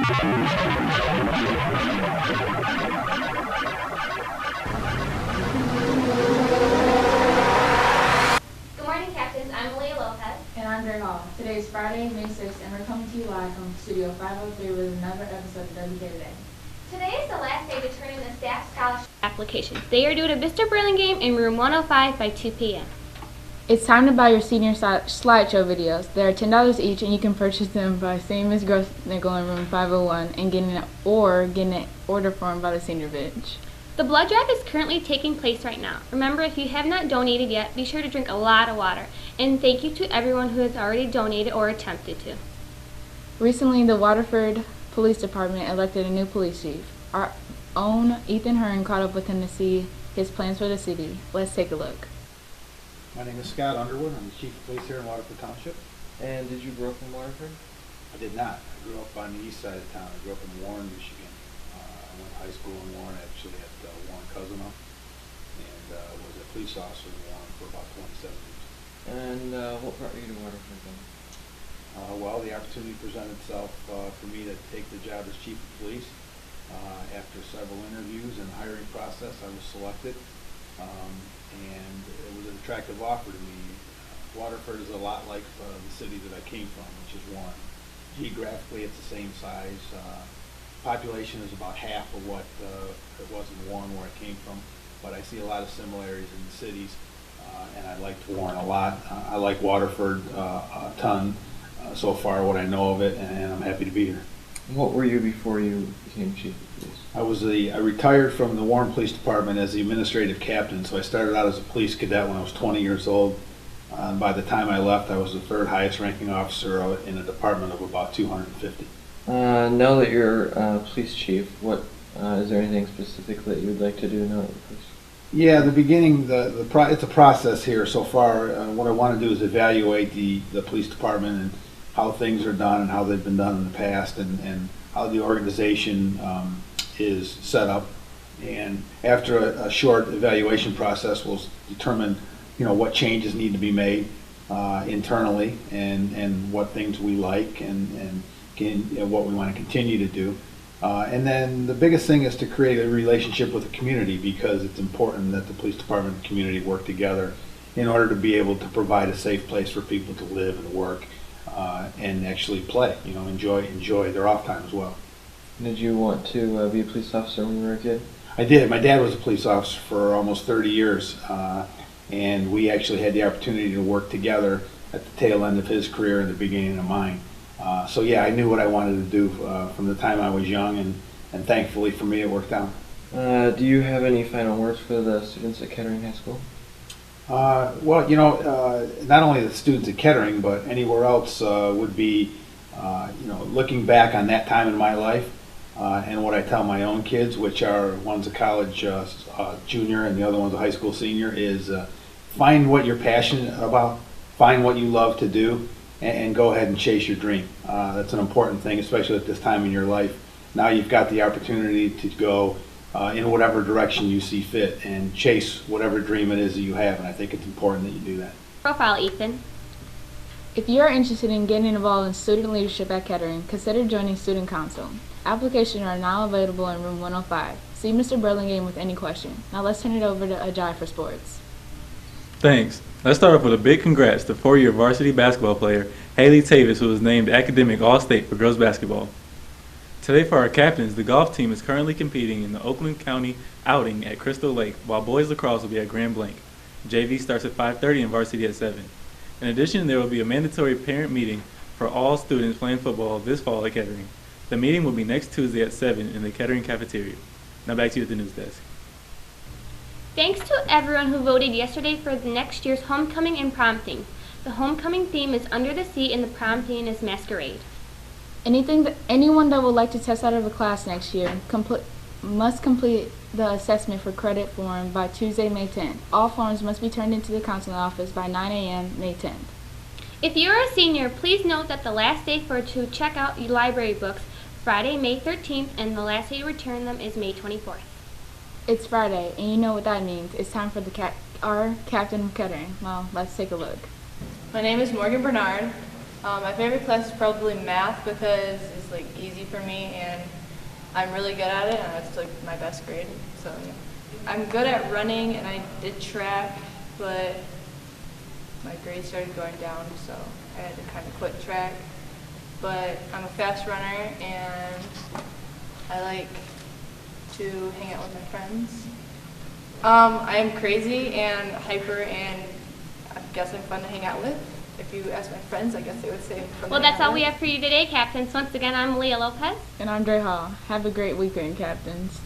Today is Friday, May 6th, and we're coming to you live from Studio 503 with another episode of WKHS. Today is the last day to turn in the staff scholarship applications. They are due to Mr. Burlingame in room 105 by 2 p.m. It's time to buy your senior slideshow videos. They are $10 each, and you can purchase them by seeing Ms. Grossnickel in room 501 and getting an order form by the senior bench. The blood drive is currently taking place right now. Remember, if you have not donated yet, be sure to drink a lot of water. And thank you to everyone who has already donated or attempted to. Recently, the Waterford Police Department elected a new police chief. Our own Ethan Hearn caught up with him to see his plans for the city. Let's take a look. My name is Scott Underwood. I'm the chief of police here in Waterford Township. And did you grow up in Waterford? I did not. I grew up on the east side of town. I grew up in Warren, Michigan. I went to high school in Warren, actually at Warren Cousino, and was a police officer in Warren for about 27 years. And what brought you to Waterford then? Well, the opportunity presented itself for me to take the job as chief of police. After several interviews and hiring process, I was selected, and it was an attractive offer to me. Waterford is a lot like the city that I came from, which is Warren. Geographically, it's the same size. Population is about half of what it was in Warren, where I came from, but I see a lot of similarities in the cities, and I liked Warren a lot. I like Waterford a ton so far, what I know of it, and I'm happy to be here. What were you before you became chief of police? I retired from the Warren Police Department as the administrative captain, so I started out as a police cadet when I was 20 years old. By the time I left, I was the third highest ranking officer in a department of about 250. Now that you're police chief, what is there anything specific that you'd like to do now that you're police? Yeah, the beginning, it's a process here so far. What I want to do is evaluate the police department and how things are done and how they've been done in the past, and how the organization is set up. And after a short evaluation process, we'll determine, what changes need to be made internally, and what things we like and what we want to continue to do. And then the biggest thing is to create a relationship with the community, because it's important that the police department and the community work together in order to be able to provide a safe place for people to live and work and actually play, enjoy their off time as well. Did you want to be a police officer when you were a kid? I did. My dad was a police officer for almost 30 years, and we actually had the opportunity to work together at the tail end of his career and the beginning of mine. So yeah, I knew what I wanted to do from the time I was young, and thankfully for me it worked out. Do you have any final words for the students at Kettering High School? Well, not only the students at Kettering, but anywhere else would be, looking back on that time in my life, and what I tell my own kids, which are, one's a college junior and the other one's a high school senior, is find what you're passionate about, find what you love to do, and go ahead and chase your dream. That's an important thing, especially at this time in your life. Now you've got the opportunity to go in whatever direction you see fit and chase whatever dream it is that you have, and I think it's important that you do that. Profile, Ethan. If you are interested in getting involved in student leadership at Kettering, consider joining Student Council. Applications are now available in room 105. See Mr. Burlingame with any question. Now let's turn it over to Ajay for sports. Thanks. Let's start off with a big congrats to four-year varsity basketball player Haley Tavis, who was named Academic All-State for girls basketball. Today for our captains, the golf team is currently competing in the Oakland County outing at Crystal Lake, while boys lacrosse will be at Grand Blanc. JV starts at 5:30 and varsity at 7. In addition, there will be a mandatory parent meeting for all students playing football this fall at Kettering. The meeting will be next Tuesday at 7 in the Kettering cafeteria. Now back to you at the news desk. Thanks to everyone who voted yesterday for the next year's homecoming and prom theme. The homecoming theme is Under the Sea and the prom theme is Masquerade. Anyone that would like to test out of a class next year must complete the assessment for credit form by Tuesday, May 10th. All forms must be turned into the counseling office by 9 a.m. May 10th. If you're a senior, please note that the last day to check out your library books, Friday, May 13th, and the last day to return them is May 24th. It's Friday, and you know what that means. It's time for our captain of Kettering. Well, let's take a look. My name is Morgan Bernard. My favorite class is probably math because it's like easy for me and I'm really good at it, and it's like my best grade. So yeah. I'm good at running and I did track, but my grades started going down, so I had to kind of quit track. But I'm a fast runner and I like to hang out with my friends. I am crazy and hyper, and I guess I'm fun to hang out with. If you ask my friends, I guess they would say I'm fun. Well, to hang that's out all we with. have for you today, Captains. Once again, I'm Leah Lopez. And I'm Dre Hall. Have a great weekend, Captains.